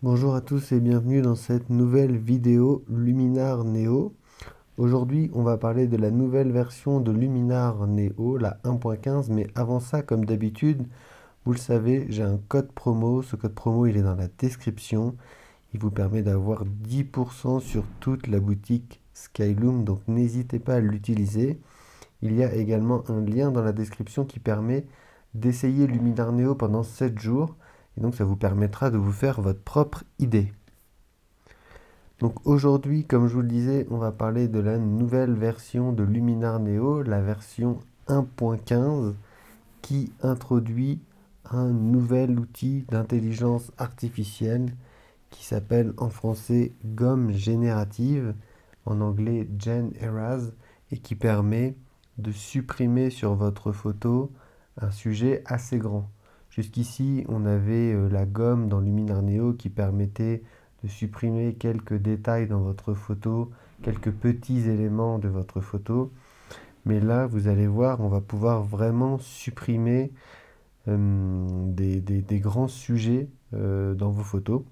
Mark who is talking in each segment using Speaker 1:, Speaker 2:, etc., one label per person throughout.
Speaker 1: Bonjour à tous et bienvenue dans cette nouvelle vidéo Luminar Neo. Aujourd'hui, on va parler de la nouvelle version de Luminar Neo, la 1.15, mais avant ça, comme d'habitude, vous le savez, j'ai un code promo. Ce code promo, il est dans la description. Il vous permet d'avoir 10% sur toute la boutique Skyloom, donc n'hésitez pas à l'utiliser. Il y a également un lien dans la description qui permet d'essayer Luminar Neo pendant 7 jours. Et donc ça vous permettra de vous faire votre propre idée. Donc aujourd'hui, comme je vous le disais, on va parler de la nouvelle version de Luminar Neo, la version 1.15, qui introduit un nouvel outil d'intelligence artificielle qui s'appelle en français gomme générative, en anglais Gen Eras, et qui permet de supprimer sur votre photo un sujet assez grand. Jusqu'ici, on avait la gomme dans Luminar Neo qui permettait de supprimer quelques détails dans votre photo, quelques petits éléments de votre photo. Mais là, vous allez voir, on va pouvoir vraiment supprimer des grands sujets dans vos photos.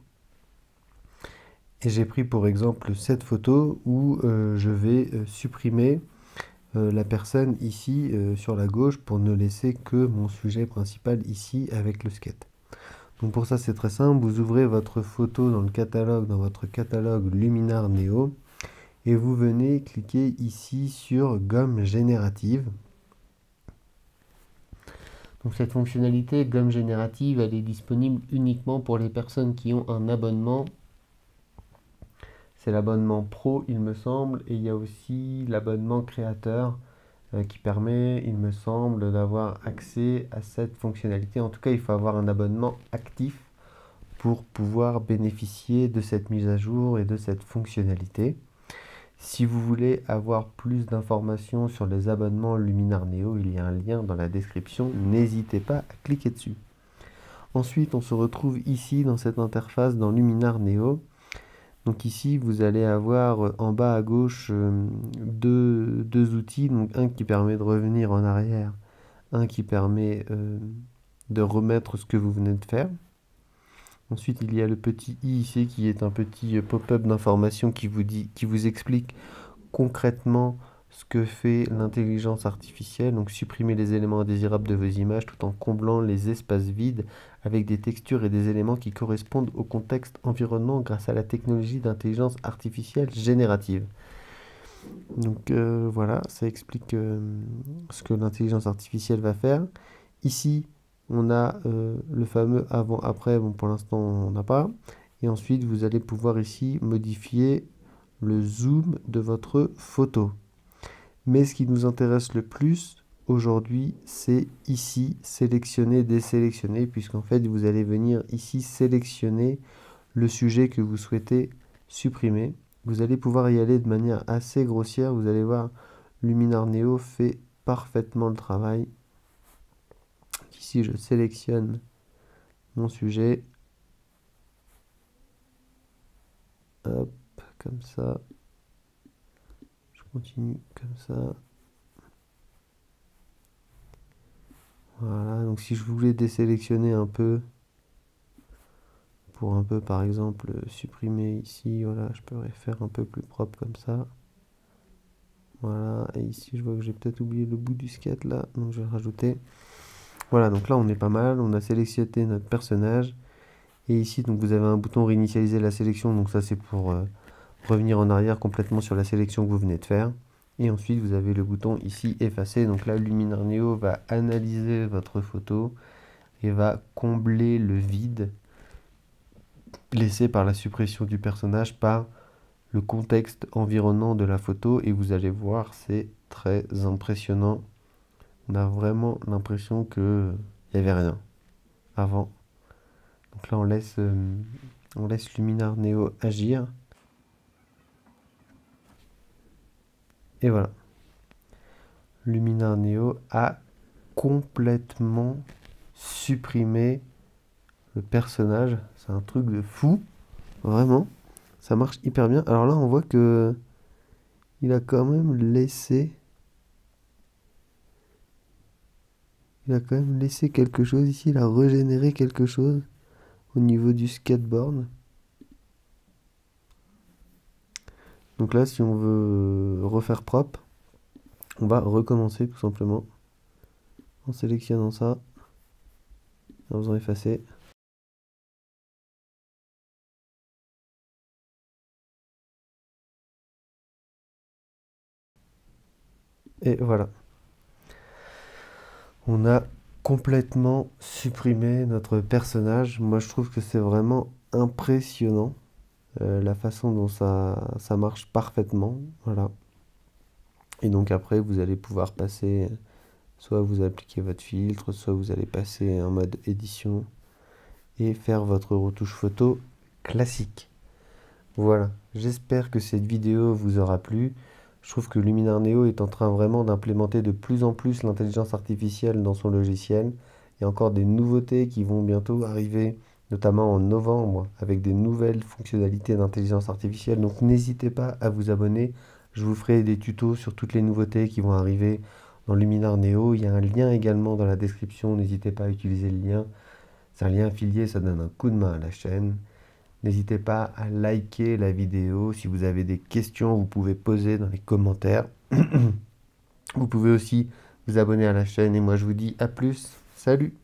Speaker 1: Et j'ai pris pour exemple cette photo où je vais supprimer la personne ici sur la gauche pour ne laisser que mon sujet principal ici avec le skate. Donc pour ça c'est très simple, vous ouvrez votre photo dans le catalogue, dans votre catalogue Luminar Neo et vous venez cliquer ici sur gomme générative. Donc cette fonctionnalité gomme générative, elle est disponible uniquement pour les personnes qui ont un abonnement. C'est l'abonnement pro il me semble, et il y a aussi l'abonnement créateur qui permet, il me semble, d'avoir accès à cette fonctionnalité. En tout cas, il faut avoir un abonnement actif pour pouvoir bénéficier de cette mise à jour et de cette fonctionnalité. Si vous voulez avoir plus d'informations sur les abonnements Luminar Neo, il y a un lien dans la description, n'hésitez pas à cliquer dessus. Ensuite, on se retrouve ici dans cette interface dans Luminar Neo. Donc ici, vous allez avoir en bas à gauche deux outils, donc un qui permet de revenir en arrière, un qui permet de remettre ce que vous venez de faire. Ensuite, il y a le petit i ici qui est un petit pop-up d'information qui vous explique concrètement ce que fait l'intelligence artificielle, donc supprimer les éléments indésirables de vos images tout en comblant les espaces vides avec des textures et des éléments qui correspondent au contexte environnement grâce à la technologie d'intelligence artificielle générative. Donc voilà, ça explique ce que l'intelligence artificielle va faire. Ici, on a le fameux avant-après, bon pour l'instant on n'a pas. Et ensuite, vous allez pouvoir ici modifier le zoom de votre photo. Mais ce qui nous intéresse le plus aujourd'hui, c'est ici sélectionner, désélectionner, puisqu'en fait vous allez venir ici sélectionner le sujet que vous souhaitez supprimer. Vous allez pouvoir y aller de manière assez grossière. Vous allez voir, Luminar Neo fait parfaitement le travail. Ici, je sélectionne mon sujet. Hop, comme ça. Je continue comme ça. Voilà, donc si je voulais désélectionner un peu, pour un peu par exemple supprimer ici, voilà, je pourrais faire un peu plus propre comme ça. Voilà, et ici je vois que j'ai peut-être oublié le bout du skate là, donc je vais le rajouter. Voilà, donc là on est pas mal, on a sélectionné notre personnage. Et ici, donc vous avez un bouton réinitialiser la sélection, donc ça c'est pour revenir en arrière complètement sur la sélection que vous venez de faire. Et ensuite, vous avez le bouton ici effacer. Donc là, Luminar Neo va analyser votre photo et va combler le vide laissé par la suppression du personnage par le contexte environnant de la photo. Et vous allez voir, c'est très impressionnant. On a vraiment l'impression qu'il n'y avait rien avant. Donc là, on laisse Luminar Neo agir. Et voilà. Luminar Neo a complètement supprimé le personnage. C'est un truc de fou. Vraiment. Ça marche hyper bien. Alors là, on voit que il a quand même laissé... Il a quand même laissé quelque chose ici. Il a régénéré quelque chose au niveau du skateboard. Donc là, si on veut refaire propre, on va recommencer tout simplement en sélectionnant ça, en faisant effacer. Et voilà. On a complètement supprimé notre personnage. Moi, je trouve que c'est vraiment impressionnant la façon dont ça marche parfaitement. Voilà. Et donc après, vous allez pouvoir passer, soit vous appliquez votre filtre, soit vous allez passer en mode édition et faire votre retouche photo classique. Voilà, j'espère que cette vidéo vous aura plu. Je trouve que Luminar Neo est en train vraiment d'implémenter de plus en plus l'intelligence artificielle dans son logiciel. Il y a encore des nouveautés qui vont bientôt arriver, notamment en novembre, avec des nouvelles fonctionnalités d'intelligence artificielle. Donc n'hésitez pas à vous abonner. Je vous ferai des tutos sur toutes les nouveautés qui vont arriver dans Luminar Neo. Il y a un lien également dans la description. N'hésitez pas à utiliser le lien. C'est un lien affilié, ça donne un coup de main à la chaîne. N'hésitez pas à liker la vidéo. Si vous avez des questions, vous pouvez poser dans les commentaires. Vous pouvez aussi vous abonner à la chaîne et moi je vous dis à plus. Salut!